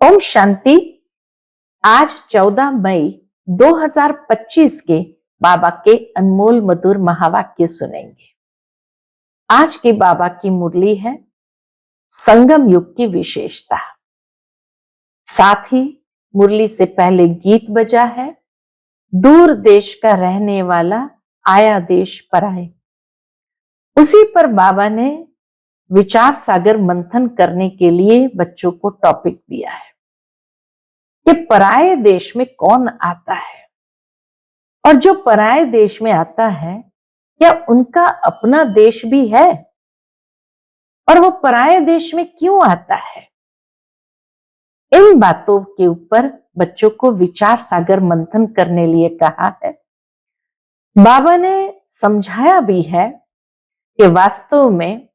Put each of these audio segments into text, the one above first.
ओम शांति। आज 14 मई 2025 के बाबा के अनमोल मधुर महावाक्य सुनेंगे। आज की बाबा की मुरली है संगम युग की विशेषता। साथ ही मुरली से पहले गीत बजा है दूर देश का रहने वाला आया देश पराए। उसी पर बाबा ने विचार सागर मंथन करने के लिए बच्चों को टॉपिक दिया है कि पराये देश में कौन आता है और जो पराये देश में आता है क्या उनका अपना देश भी है और वो पराये देश में क्यों आता है। इन बातों के ऊपर बच्चों को विचार सागर मंथन करने लिए कहा है। बाबा ने समझाया भी है कि वास्तव में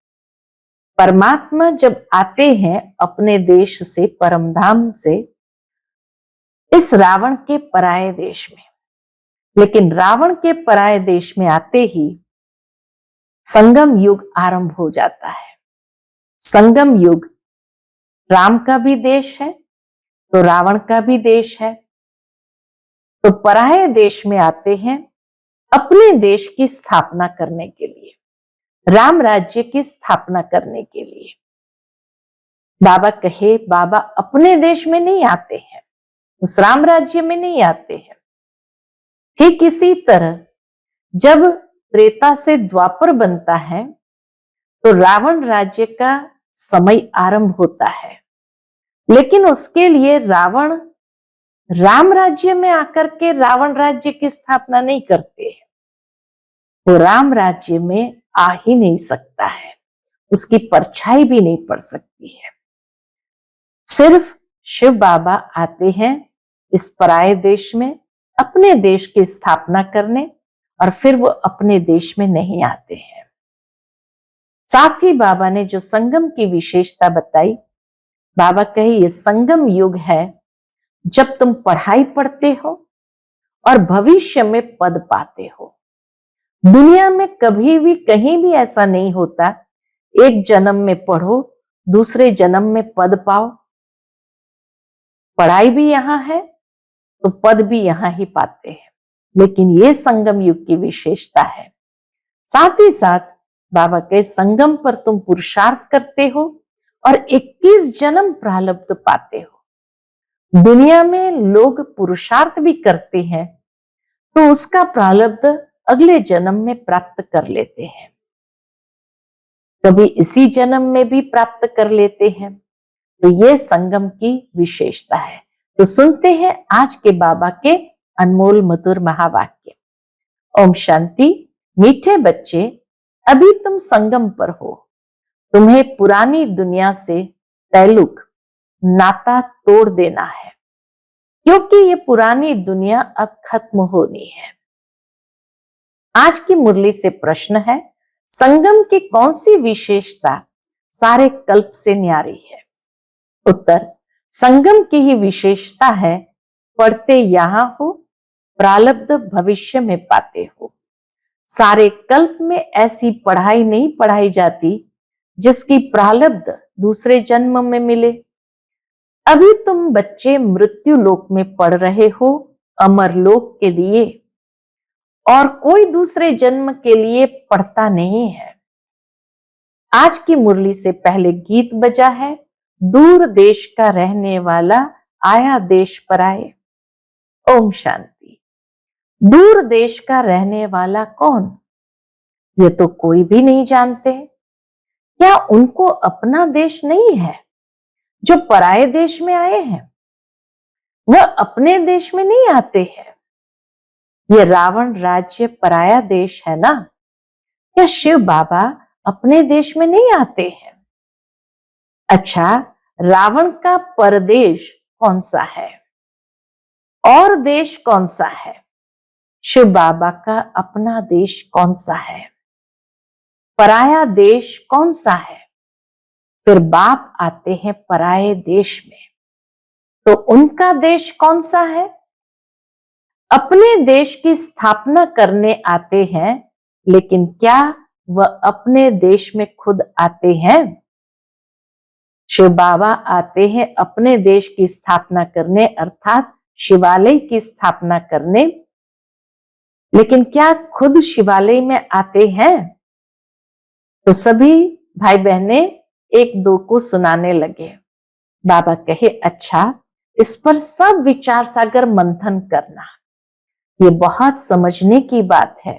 परमात्मा जब आते हैं अपने देश से, परमधाम से, इस रावण के पराये देश में, लेकिन रावण के पराये देश में आते ही संगम युग आरंभ हो जाता है। संगम युग राम का भी देश है तो रावण का भी देश है। तो पराये देश में आते हैं अपने देश की स्थापना करने के लिए, राम राज्य की स्थापना करने के लिए। बाबा कहे बाबा अपने देश में नहीं आते हैं, उस राम राज्य में नहीं आते हैं। ठीक इसी तरह जब त्रेता से द्वापर बनता है तो रावण राज्य का समय आरंभ होता है, लेकिन उसके लिए रावण राम राज्य में आकर के रावण राज्य की स्थापना नहीं करते हैं। वो राम राज्य में आ ही नहीं सकता है, उसकी परछाई भी नहीं पड़ सकती है। सिर्फ शिव बाबा आते हैं इस पराये देश में अपने देश की स्थापना करने, और फिर वो अपने देश में नहीं आते हैं। साथ ही बाबा ने जो संगम की विशेषता बताई, बाबा कहे ये संगम युग है जब तुम पढ़ाई पढ़ते हो और भविष्य में पद पाते हो। दुनिया में कभी भी कहीं भी ऐसा नहीं होता एक जन्म में पढ़ो दूसरे जन्म में पद पाओ। पढ़ाई भी यहां है तो पद भी यहां ही पाते हैं, लेकिन ये संगम युग की विशेषता है। साथ ही साथ बाबा के संगम पर तुम पुरुषार्थ करते हो और 21 जन्म प्रारब्ध पाते हो। दुनिया में लोग पुरुषार्थ भी करते हैं तो उसका प्रारब्ध अगले जन्म में प्राप्त कर लेते हैं, कभी इसी जन्म में भी प्राप्त कर लेते हैं। तो ये संगम की विशेषता है। तो सुनते हैं आज के बाबा के अनमोल मधुर महावाक्य। ओम शांति। मीठे बच्चे, अभी तुम संगम पर हो। तुम्हें पुरानी दुनिया से ताल्लुक, नाता तोड़ देना है, क्योंकि ये पुरानी दुनिया अब खत्म होनी है। आज की मुरली से प्रश्न है, संगम की कौन सी विशेषता सारे कल्प से न्यारी है? उत्तर, संगम की ही विशेषता है पढ़ते यहां हो, प्रारब्ध भविष्य में पाते हो। सारे कल्प में ऐसी पढ़ाई नहीं पढ़ाई जाती जिसकी प्रारब्ध दूसरे जन्म में मिले। अभी तुम बच्चे मृत्यु लोक में पढ़ रहे हो, अमर लोक के लिए, और कोई दूसरे जन्म के लिए पढ़ता नहीं है। आज की मुरली से पहले गीत बजा है दूर देश का रहने वाला आया देश पराए। ओम शांति। दूर देश का रहने वाला कौन? ये तो कोई भी नहीं जानते। क्या उनको अपना देश नहीं है? जो पराये देश में आए हैं वह अपने देश में नहीं आते हैं। ये रावण राज्य पराया देश है ना। क्या शिव बाबा अपने देश में नहीं आते हैं? अच्छा, रावण का परदेश कौन सा है और देश कौन सा है? शिव बाबा का अपना देश कौन सा है? पराया देश कौन सा है? फिर बाप आते हैं पराये देश में, तो उनका देश कौन सा है? अपने देश की स्थापना करने आते हैं, लेकिन क्या वह अपने देश में खुद आते हैं? शिव बाबा आते हैं अपने देश की स्थापना करने, अर्थात शिवालय की स्थापना करने। लेकिन क्या खुद शिवालय में आते हैं? तो सभी भाई बहने एक दो को सुनाने लगे। बाबा कहे, अच्छा, इस पर सब विचार सागर मंथन करना, ये बहुत समझने की बात है।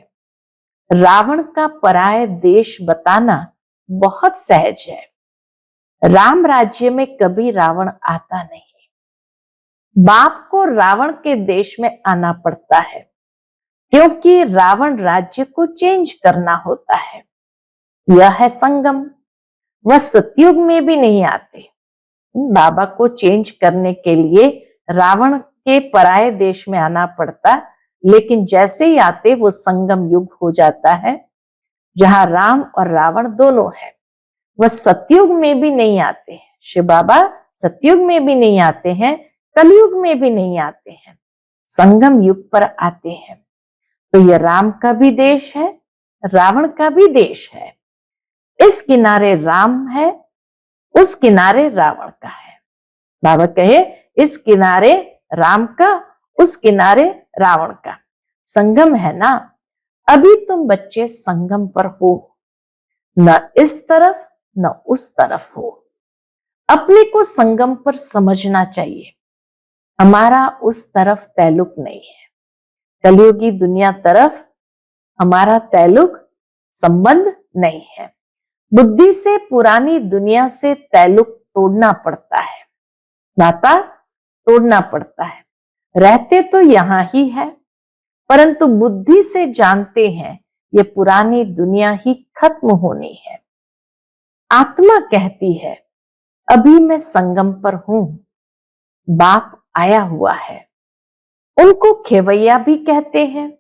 रावण का पराय देश बताना बहुत सहज है। राम राज्य में कभी रावण आता नहीं, बाप को रावण के देश में आना पड़ता है, क्योंकि रावण राज्य को चेंज करना होता है। यह है संगम। वह सतयुग में भी नहीं आते। बाबा को चेंज करने के लिए रावण के पराये देश में आना पड़ता, लेकिन जैसे ही आते वो संगम युग हो जाता है, जहां राम और रावण दोनों है। वह सतयुग में भी नहीं आते हैं। शिव बाबा सतयुग में भी नहीं आते हैं, कलयुग में भी नहीं आते हैं, संगम युग पर आते हैं। तो यह राम का भी देश है, रावण का भी देश है। इस किनारे राम है, उस किनारे रावण का है। बाबा कहे, इस किनारे राम का, उस किनारे रावण का संगम है ना। अभी तुम बच्चे संगम पर हो, न इस तरफ न उस तरफ हो। अपने को संगम पर समझना चाहिए। हमारा उस तरफ तैल्लुक नहीं है, कलयुगी दुनिया तरफ हमारा तैल्लुक संबंध नहीं है। बुद्धि से पुरानी दुनिया से तैल्लुक तोड़ना पड़ता है, नाता तोड़ना पड़ता है। रहते तो यहां ही है, परंतु बुद्धि से जानते हैं ये पुरानी दुनिया ही खत्म होनी है। आत्मा कहती है, अभी मैं संगम पर हूं, बाप आया हुआ है। उनको खेवैया भी कहते हैं।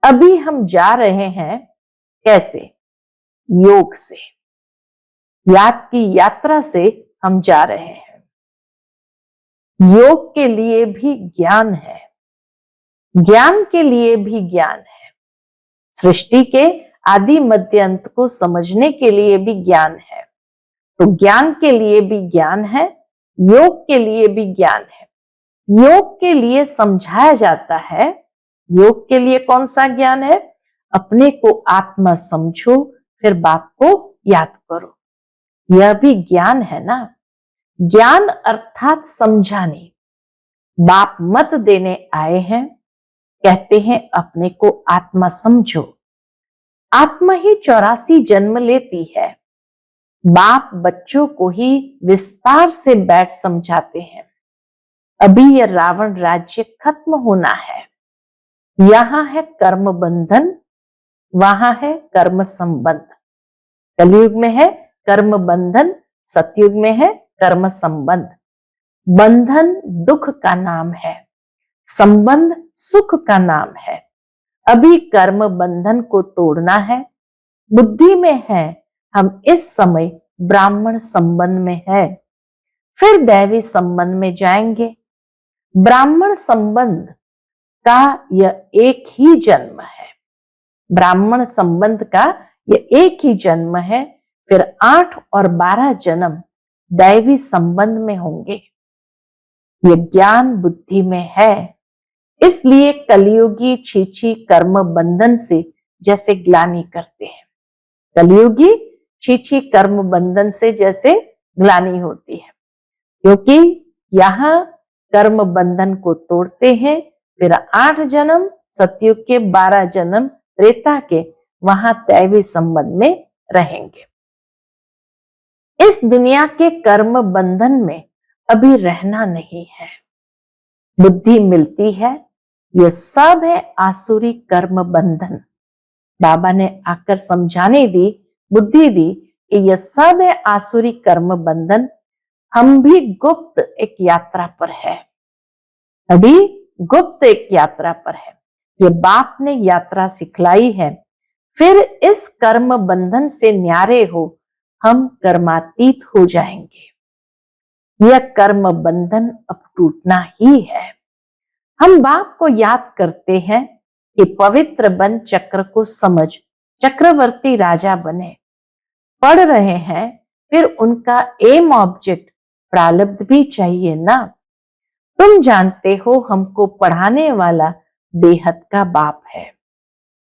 अभी हम जा रहे हैं, कैसे? योग से, याद की यात्रा से हम जा रहे हैं। योग के लिए भी ज्ञान है, ज्ञान के लिए भी ज्ञान है। सृष्टि के आदि मध्य अंत को समझने के लिए भी ज्ञान है। तो ज्ञान के लिए भी ज्ञान है, योग के लिए भी ज्ञान है। योग के लिए समझाया जाता है। योग के लिए कौन सा ज्ञान है? अपने को आत्मा समझो, फिर बाप को याद करो। यह भी ज्ञान है ना। ज्ञान अर्थात समझाने। बाप मत देने आए हैं, कहते हैं अपने को आत्मा समझो। आत्मा ही 84 जन्म लेती है। बाप बच्चों को ही विस्तार से बैठ समझाते हैं। अभी यह रावण राज्य खत्म होना है। यहां है कर्म बंधन, वहां है कर्म संबंध। कलयुग में है कर्म बंधन, सतयुग में है कर्म संबंध। बंधन दुख का नाम है, संबंध सुख का नाम है। अभी कर्म बंधन को तोड़ना है। बुद्धि में है हम इस समय ब्राह्मण संबंध में है, फिर दैवी संबंध में जाएंगे। ब्राह्मण संबंध का यह एक ही जन्म है। ब्राह्मण संबंध का यह एक ही जन्म है, फिर 8 और 12 जन्म दैवी संबंध में होंगे। ये ज्ञान बुद्धि में है। इसलिए कलयुगी छीछी कर्म बंधन से जैसे ग्लानि करते हैं। कलयुगी छीछी कर्म बंधन से जैसे ग्लानि होती है, क्योंकि यहां कर्म बंधन को तोड़ते हैं। फिर 8 जन्म सतयुग के, 12 जन्म त्रेता के, वहां दैवी संबंध में रहेंगे। इस दुनिया के कर्म बंधन में अभी रहना नहीं है। बुद्धि मिलती है, यह सब है आसुरी कर्म बंधन। बाबा ने आकर समझाने दी, बुद्धि दी कि यह सब है आसुरी कर्म बंधन। हम भी गुप्त एक यात्रा पर है, अभी गुप्त एक यात्रा पर है। ये बाप ने यात्रा सिखलाई है। फिर इस कर्म बंधन से न्यारे हो हम कर्मातीत हो जाएंगे। यह कर्म बंधन अब टूटना ही है। हम बाप को याद करते हैं कि पवित्र बन चक्र को समझ चक्रवर्ती राजा बने। पढ़ रहे हैं फिर उनका एम ऑब्जेक्ट प्रारब्ध भी चाहिए ना। तुम जानते हो हमको पढ़ाने वाला बेहद का बाप है।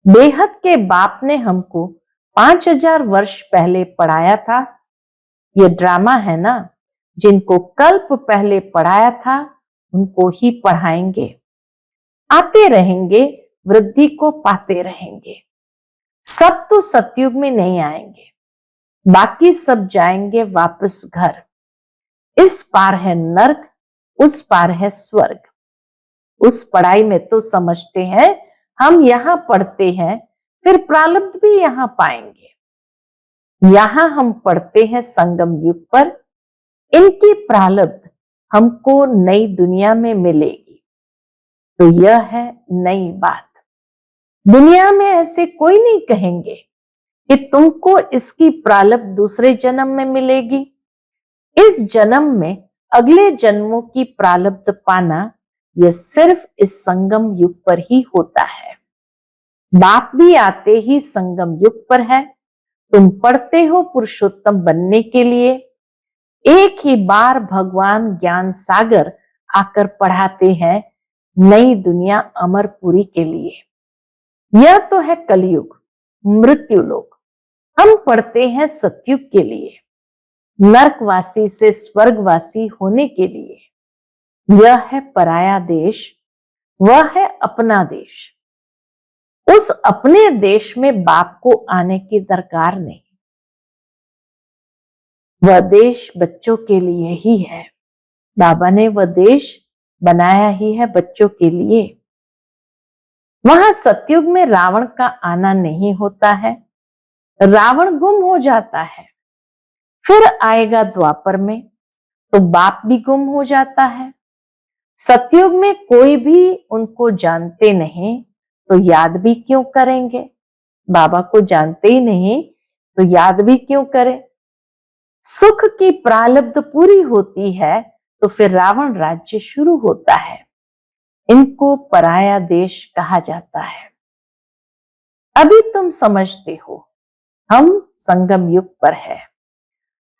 बेहद के बाप ने हमको 5000 वर्ष पहले पढ़ाया था। ये ड्रामा है ना, जिनको कल्प पहले पढ़ाया था उनको ही पढ़ाएंगे। आते रहेंगे, वृद्धि को पाते रहेंगे। सब तो सतयुग में नहीं आएंगे, बाकी सब जाएंगे वापस घर। इस पार है नर्क, उस पार है स्वर्ग। उस पढ़ाई में तो समझते हैं हम यहां पढ़ते हैं, फिर प्रारब्ध भी यहां पाएंगे। यहां हम पढ़ते हैं संगम युग पर, इनकी प्रारब्ध हमको नई दुनिया में मिलेगी। तो यह है नई बात। दुनिया में ऐसे कोई नहीं कहेंगे कि तुमको इसकी प्रारब्ध दूसरे जन्म में मिलेगी। इस जन्म में अगले जन्मों की प्रारब्ध पाना यह सिर्फ इस संगम युग पर ही होता है। बाप भी आते ही संगम युग पर है। तुम पढ़ते हो पुरुषोत्तम बनने के लिए। एक ही बार भगवान ज्ञान सागर आकर पढ़ाते हैं नई दुनिया अमरपुरी के लिए। यह तो है कलयुग, मृत्यु लोक। हम पढ़ते हैं सतयुग के लिए, नरकवासी से स्वर्गवासी होने के लिए। यह है पराया देश, वह है अपना देश। उस अपने देश में बाप को आने की दरकार नहीं। वह देश बच्चों के लिए ही है। बाबा ने वह देश बनाया ही है बच्चों के लिए। वहां सतयुग में रावण का आना नहीं होता है, रावण गुम हो जाता है। फिर आएगा द्वापर में तो बाप भी गुम हो जाता है। सतयुग में कोई भी उनको जानते नहीं तो याद भी क्यों करेंगे। बाबा को जानते ही नहीं तो याद भी क्यों करें। सुख की प्रारब्ध पूरी होती है तो फिर रावण राज्य शुरू होता है। इनको पराया देश कहा जाता है। अभी तुम समझते हो हम संगम युग पर है।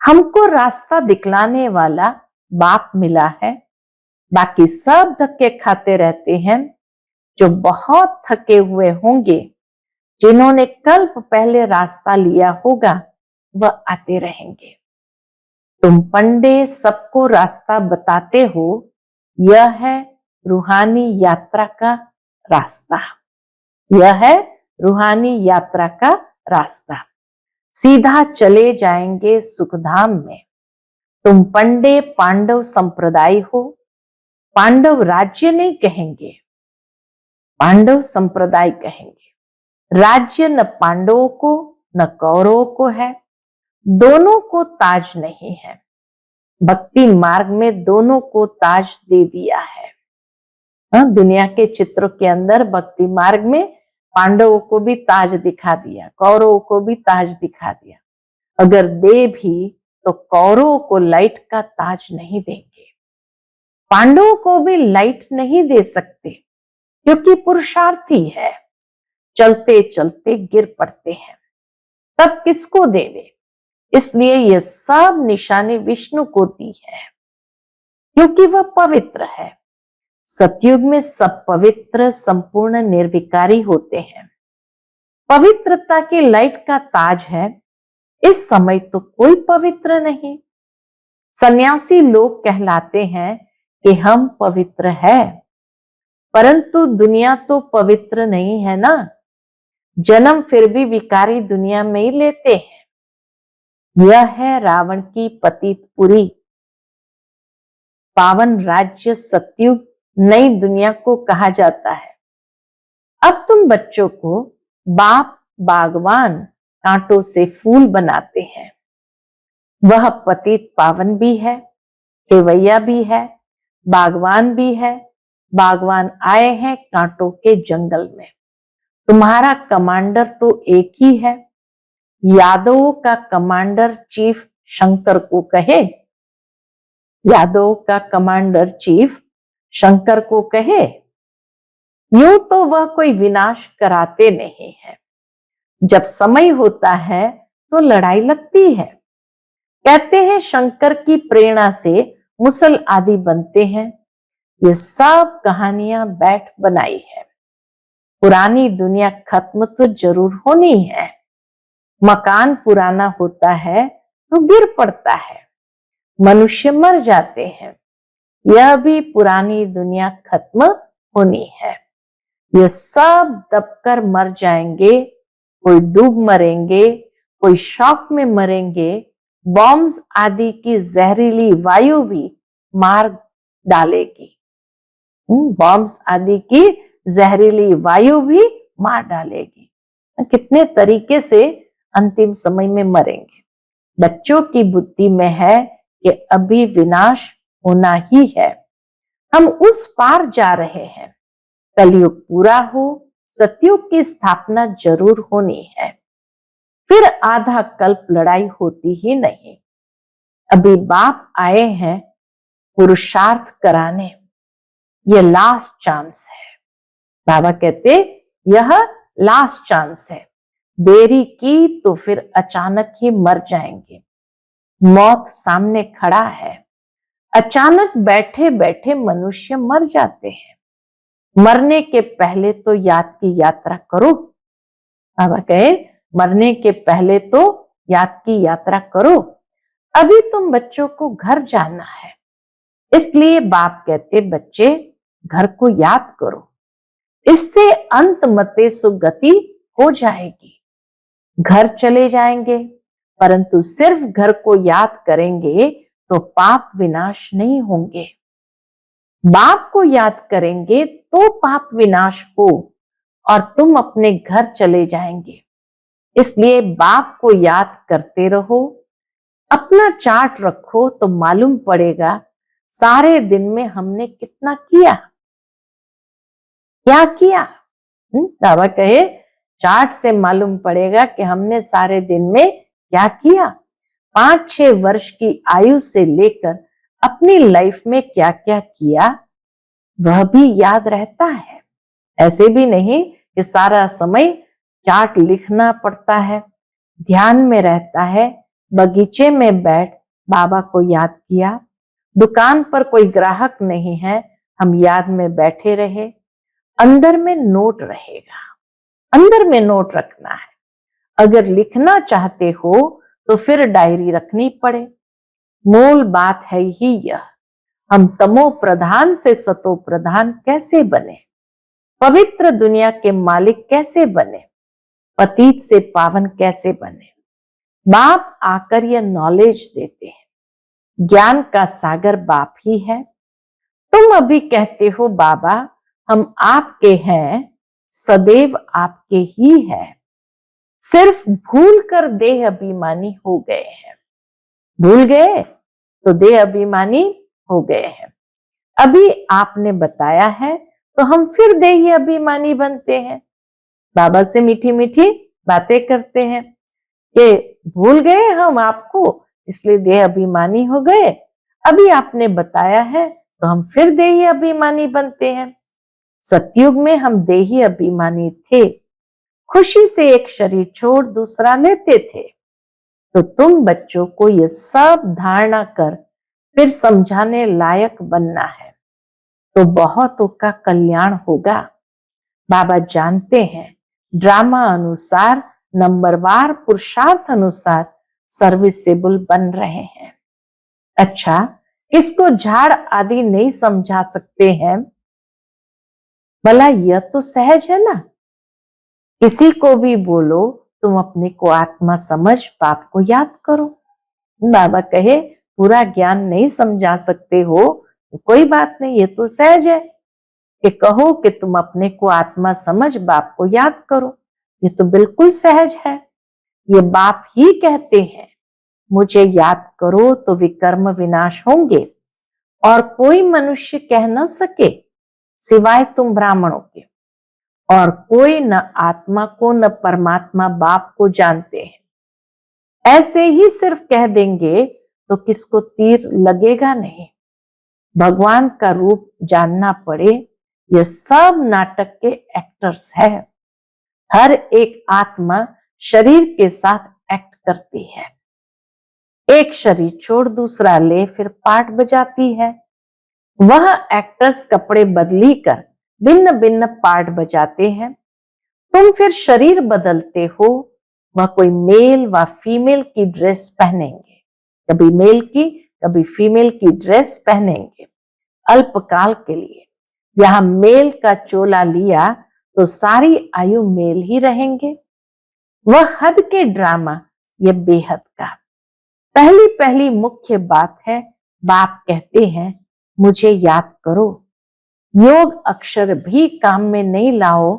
हमको रास्ता दिखलाने वाला बाप मिला है। बाकी सब धक्के खाते रहते हैं। जो बहुत थके हुए होंगे, जिन्होंने कल्प पहले रास्ता लिया होगा, वह आते रहेंगे। तुम पंडे सबको रास्ता बताते हो। यह है रूहानी यात्रा का रास्ता। यह है रूहानी यात्रा का रास्ता। सीधा चले जाएंगे सुखधाम में। तुम पंडे पांडव संप्रदाय हो। पांडव राज्य नहीं कहेंगे, पांडव संप्रदाय कहेंगे। राज्य न पांडवों को न कौरवों को है। दोनों को ताज नहीं है। भक्ति मार्ग में दोनों को ताज दे दिया है। दुनिया के चित्रों के अंदर भक्ति मार्ग में पांडवों को भी ताज दिखा दिया, कौरवों को भी ताज दिखा दिया। अगर दे भी तो कौरवों को लाइट का ताज नहीं देंगे, पांडवों को भी लाइट नहीं दे सकते, क्योंकि पुरुषार्थी है। चलते चलते गिर पड़ते हैं, तब किसको देवे। इसलिए यह सब निशानी विष्णु को दी है, क्योंकि वह पवित्र है। सतयुग में सब पवित्र संपूर्ण निर्विकारी होते हैं। पवित्रता की लाइट का ताज है। इस समय तो कोई पवित्र नहीं। सन्यासी लोग कहलाते हैं कि हम पवित्र है, परंतु दुनिया तो पवित्र नहीं है ना। जन्म फिर भी विकारी दुनिया में ही लेते हैं। यह है रावण की पतितपुरी। पावन राज्य सतयुग नई दुनिया को कहा जाता है। अब तुम बच्चों को बाप बागवान कांटों से फूल बनाते हैं। वह पतित पावन भी है, खेवैया भी है, बागवान भी है। बागवान आए हैं कांटों के जंगल में। तुम्हारा कमांडर तो एक ही है। यादवों का कमांडर चीफ शंकर को कहे, यादवों का कमांडर चीफ शंकर को कहे, यूं तो वह कोई विनाश कराते नहीं है। जब समय होता है तो लड़ाई लगती है। कहते हैं शंकर की प्रेरणा से मुसल आदि बनते हैं। ये सब कहानियां बैठ बनाई है। पुरानी दुनिया खत्म तो जरूर होनी है। मकान पुराना होता है तो गिर पड़ता है, मनुष्य मर जाते हैं। यह भी पुरानी दुनिया खत्म होनी है। ये सब दबकर मर जाएंगे, कोई डूब मरेंगे, कोई शॉक में मरेंगे। बॉम्ब्स आदि की जहरीली वायु भी मार डालेगी। बॉम्ब्स आदि की जहरीली वायु भी मार डालेगी। कितने तरीके से अंतिम समय में मरेंगे। बच्चों की बुद्धि में है कि अभी विनाश होना ही है। हम उस पार जा रहे हैं। कलयुग पूरा हो, सतयुग की स्थापना जरूर होनी है। फिर आधा कल्प लड़ाई होती ही नहीं। अभी बाप आए हैं पुरुषार्थ कराने। ये लास्ट चांस है। बाबा कहते यह लास्ट चांस है। देरी की तो फिर अचानक ही मर जाएंगे। मौत सामने खड़ा है। अचानक बैठे बैठे मनुष्य मर जाते हैं। मरने के पहले तो याद की यात्रा करो। बाबा कहे मरने के पहले तो याद की यात्रा करो। अभी तुम बच्चों को घर जाना है, इसलिए बाप कहते बच्चे घर को याद करो। इससे अंत मते सुगति हो जाएगी। घर चले जाएंगे, परंतु सिर्फ घर को याद करेंगे तो पाप विनाश नहीं होंगे। बाप को याद करेंगे तो पाप विनाश हो और तुम अपने घर चले जाएंगे। इसलिए बाप को याद करते रहो। अपना चार्ट रखो तो मालूम पड़ेगा सारे दिन में हमने कितना किया, क्या किया। बाबा कहे चार्ट से मालूम पड़ेगा कि हमने सारे दिन में क्या किया। 5-6 वर्ष की आयु से लेकर अपनी लाइफ में क्या क्या किया वह भी याद रहता है। ऐसे भी नहीं कि सारा समय चार्ट लिखना पड़ता है। ध्यान में रहता है। बगीचे में बैठ बाबा को याद किया। दुकान पर कोई ग्राहक नहीं है, हम याद में बैठे रहे। अंदर में नोट रहेगा। अंदर में नोट रखना है। अगर लिखना चाहते हो तो फिर डायरी रखनी पड़े। मूल बात है ही यह, हम तमो प्रधान से सतो प्रधान कैसे बने, पवित्र दुनिया के मालिक कैसे बने, पतित से पावन कैसे बने। बाप आकर यह नॉलेज देते हैं। ज्ञान का सागर बाप ही है। तुम अभी कहते हो बाबा हम आपके हैं, सदैव आपके ही है। सिर्फ भूल कर देह अभिमानी हो गए हैं। भूल गए तो देह अभिमानी हो गए हैं। अभी आपने बताया है तो हम फिर देही अभिमानी बनते हैं। बाबा से मीठी मीठी बातें करते हैं कि भूल गए हम आपको, इसलिए देह अभिमानी हो गए। अभी आपने बताया है तो हम फिर देही अभिमानी बनते हैं। सतयुग में हम देही अभिमानी थे, खुशी से एक शरीर छोड़ दूसरा लेते थे। तो तुम बच्चों को ये सब धारणा कर फिर समझाने लायक बनना है, तो बहुतों का कल्याण होगा। बाबा जानते हैं ड्रामा अनुसार, नंबरवार पुरुषार्थ अनुसार सर्विसेबल बन रहे हैं। अच्छा, इसको झाड़ आदि नहीं समझा सकते हैं? भला यह तो सहज है ना। किसी को भी बोलो तुम अपने को आत्मा समझ बाप को याद करो। बाबा कहे पूरा ज्ञान नहीं समझा सकते हो तो कोई बात नहीं, ये तो सहज है कि कहो कि तुम अपने को आत्मा समझ बाप को याद करो। ये तो बिल्कुल सहज है। ये बाप ही कहते हैं मुझे याद करो तो विकर्म विनाश होंगे और कोई मनुष्य कह न सके सिवाय तुम ब्राह्मणों के, और कोई न आत्मा को न परमात्मा बाप को जानते हैं। ऐसे ही सिर्फ कह देंगे तो किसको तीर लगेगा नहीं। भगवान का रूप जानना पड़े। ये सब नाटक के एक्टर्स है। हर एक आत्मा शरीर के साथ एक्ट करती है। एक शरीर छोड़ दूसरा ले फिर पार्ट बजाती है। वह एक्टर्स कपड़े बदली कर भिन्न भिन्न पार्ट बजाते हैं। तुम फिर शरीर बदलते हो। वह कोई मेल व फीमेल की ड्रेस पहनेंगे, कभी मेल की कभी फीमेल की ड्रेस पहनेंगे अल्पकाल के लिए। यहां मेल का चोला लिया तो सारी आयु मेल ही रहेंगे। वह हद के ड्रामा, यह बेहद का। पहली पहली मुख्य बात है, बाप कहते हैं मुझे याद करो। योग अक्षर भी काम में नहीं लाओ,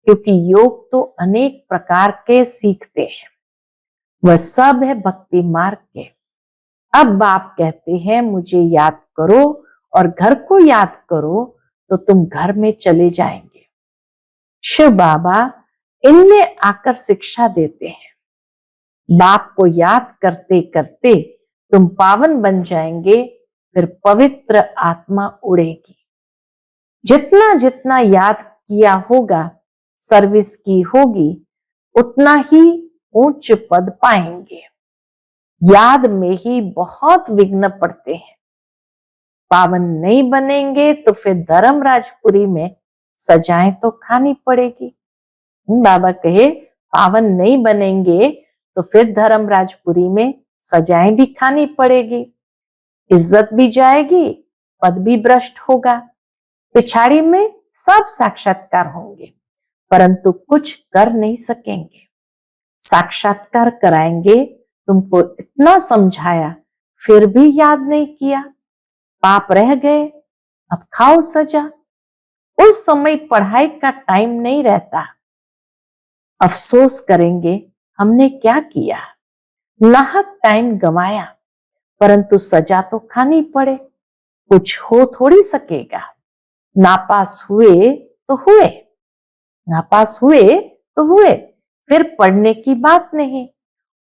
क्योंकि योग तो अनेक प्रकार के सीखते हैं, वह सब है भक्ति मार्ग के। अब बाप कहते हैं मुझे याद करो और घर को याद करो, तो तुम घर में चले जाएंगे। शिव बाबा इनमें आकर शिक्षा देते हैं। बाप को याद करते करते तुम पावन बन जाएंगे, फिर पवित्र आत्मा उड़ेगी। जितना जितना याद किया होगा, सर्विस की होगी, उतना ही उच्च पद पाएंगे। याद में ही बहुत विघ्न पड़ते हैं। पावन नहीं बनेंगे तो फिर धर्मराजपुरी में सजाएं तो खानी पड़ेगी। बाबा कहे पावन नहीं बनेंगे तो फिर धर्मराजपुरी में सजाएं भी खानी पड़ेगी, इज्जत भी जाएगी, पद भी भ्रष्ट होगा। पिछाड़ी में सब साक्षात्कार होंगे, परंतु कुछ कर नहीं सकेंगे। साक्षात्कार कराएंगे, तुमको इतना समझाया फिर भी याद नहीं किया, पाप रह गए, अब खाओ सजा। उस समय पढ़ाई का टाइम नहीं रहता। अफसोस करेंगे हमने क्या किया, नाहक टाइम गंवाया, परंतु सजा तो खानी पड़े, कुछ हो थोड़ी सकेगा। नापास हुए तो हुए, नापास हुए तो हुए, फिर पढ़ने की बात नहीं।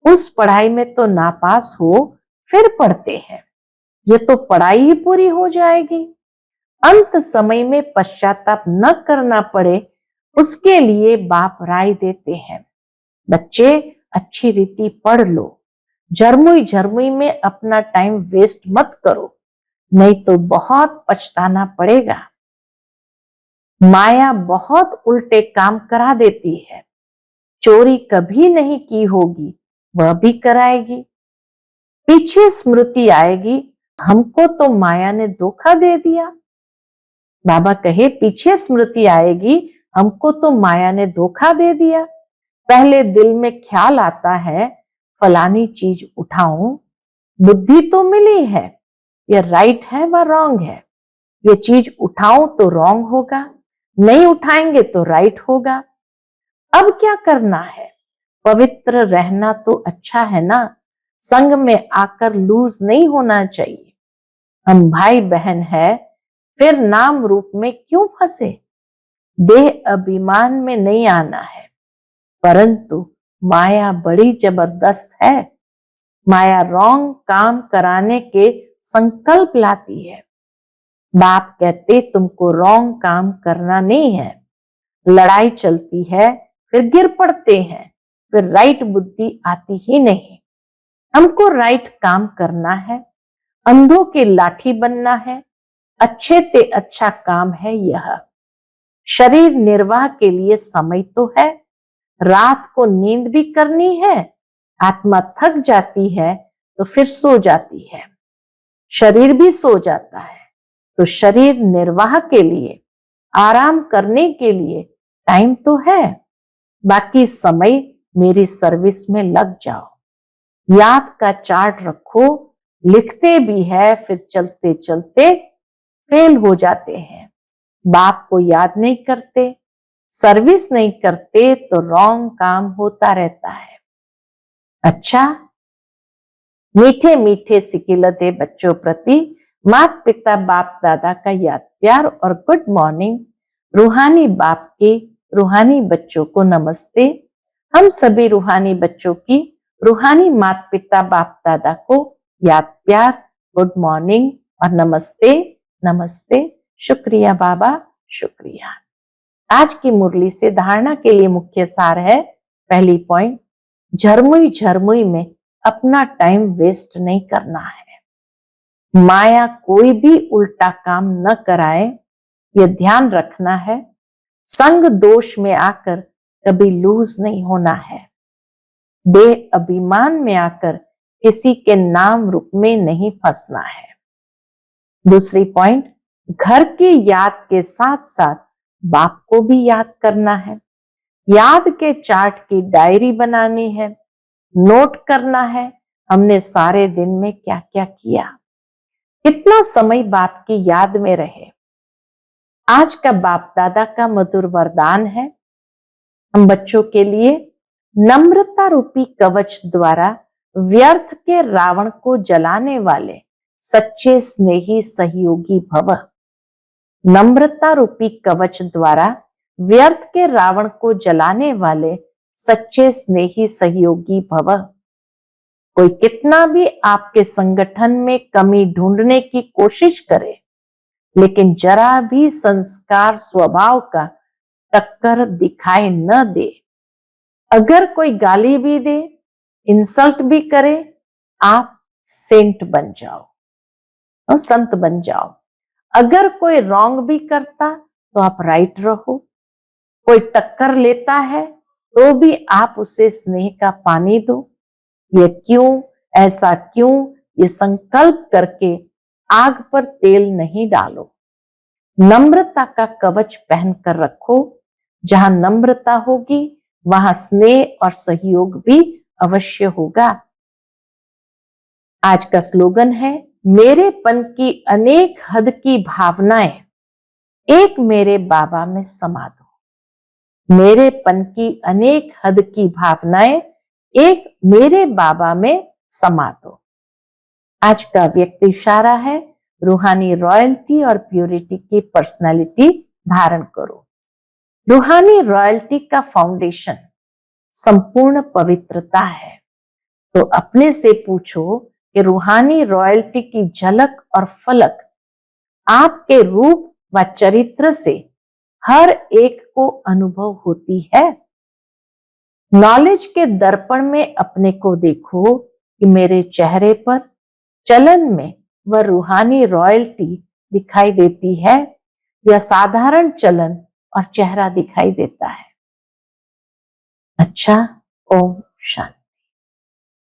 उस पढ़ाई में तो नापास हो फिर पढ़ते हैं, ये तो पढ़ाई ही पूरी हो जाएगी। अंत समय में पश्चाताप न करना पड़े, उसके लिए बाप राय देते हैं। बच्चे अच्छी रीति पढ़ लो, झरमुई झरमुई में अपना टाइम वेस्ट मत करो, नहीं तो बहुत पछताना पड़ेगा। माया बहुत उल्टे काम करा देती है। चोरी कभी नहीं की होगी, वह भी कराएगी। पीछे स्मृति आएगी, हमको तो माया ने धोखा दे दिया। बाबा कहे पीछे स्मृति आएगी, हमको तो माया ने धोखा दे दिया। पहले दिल में ख्याल आता है फलानी चीज उठाऊं, बुद्धि तो मिली है, यह राइट है व रॉन्ग है। ये चीज उठाऊं तो रॉन्ग होगा, नहीं उठाएंगे तो राइट होगा। अब क्या करना है, पवित्र रहना तो अच्छा है ना, संग में आकर लूज नहीं होना चाहिए। हम भाई बहन है, फिर नाम रूप में क्यों फंसे। देह अभिमान में नहीं आना है, परंतु माया बड़ी जबरदस्त है। माया रॉन्ग काम कराने के संकल्प लाती है। बाप कहते तुमको रॉन्ग काम करना नहीं है। लड़ाई चलती है, फिर गिर पड़ते हैं, फिर राइट बुद्धि आती ही नहीं। हमको राइट काम करना है, अंधों की लाठी बनना है, अच्छे ते अच्छा काम है यह। शरीर निर्वाह के लिए समय तो है, रात को नींद भी करनी है। आत्मा थक जाती है तो फिर सो जाती है, शरीर भी सो जाता है। तो शरीर निर्वाह के लिए, आराम करने के लिए टाइम तो है, बाकी समय मेरी सर्विस में लग जाओ। याद का चार्ट रखो, लिखते भी है फिर चलते चलते फेल हो जाते हैं। बाप को याद नहीं करते, सर्विस नहीं करते तो रॉन्ग काम होता रहता है। अच्छा, मीठे मीठे सिकिलते बच्चों प्रति माता पिता बाप दादा का याद प्यार और गुड मॉर्निंग। रूहानी बाप के रूहानी बच्चों को नमस्ते। हम सभी रूहानी बच्चों की रूहानी माता पिता बाप दादा को याद प्यार, गुड मॉर्निंग और नमस्ते नमस्ते। शुक्रिया बाबा, शुक्रिया। आज की मुरली से धारणा के लिए मुख्य सार है, पहली पॉइंट, झरमुई झरमुई में अपना टाइम वेस्ट नहीं करना है। माया कोई भी उल्टा काम न कराए, यह ध्यान रखना है। संग दोष में आकर कभी लूज नहीं होना है। देह अभिमान में आकर किसी के नाम रूप में नहीं फंसना है। दूसरी पॉइंट, घर की याद के साथ साथ बाप को भी याद करना है। याद के चार्ट की डायरी बनानी है। नोट करना है हमने सारे दिन में क्या क्या किया, कितना समय बाप की याद में रहे। आज का बाप दादा का मधुर वरदान है हम बच्चों के लिए, नम्रता रूपी कवच द्वारा व्यर्थ के रावण को जलाने वाले सच्चे स्नेही सहयोगी भव। नम्रता रूपी कवच द्वारा व्यर्थ के रावण को जलाने वाले सच्चे स्नेही सहयोगी भव। कोई कितना भी आपके संगठन में कमी ढूंढने की कोशिश करे, लेकिन जरा भी संस्कार स्वभाव का टक्कर दिखाई न दे। अगर कोई गाली भी दे, इंसल्ट भी करे, आप सेंट बन जाओ और संत बन जाओ। अगर कोई रॉन्ग भी करता तो आप राइट रहो। कोई टक्कर लेता है तो भी आप उसे स्नेह का पानी दो। ये क्यों, ऐसा क्यों, ये संकल्प करके आग पर तेल नहीं डालो। नम्रता का कवच पहनकर रखो। जहां नम्रता होगी वहां स्नेह और सहयोग भी अवश्य होगा। आज का स्लोगन है, मेरेपन की अनेक हद की भावनाएं एक मेरे बाबा में समा दो। मेरेपन की अनेक हद की भावनाएं एक मेरे बाबा में समा दो। आज का व्यक्ति इशारा है, रूहानी रॉयल्टी और प्योरिटी की पर्सनालिटी धारण करो। रूहानी रॉयल्टी का फाउंडेशन संपूर्ण पवित्रता है। तो अपने से पूछो कि रूहानी रॉयल्टी की झलक और फलक आपके रूप व चरित्र से हर एक को अनुभव होती है। नॉलेज के दर्पण में अपने को देखो कि मेरे चेहरे पर चलन में वह रूहानी रॉयल्टी दिखाई देती है या साधारण चलन और चेहरा दिखाई देता है। अच्छा, ओम शांति।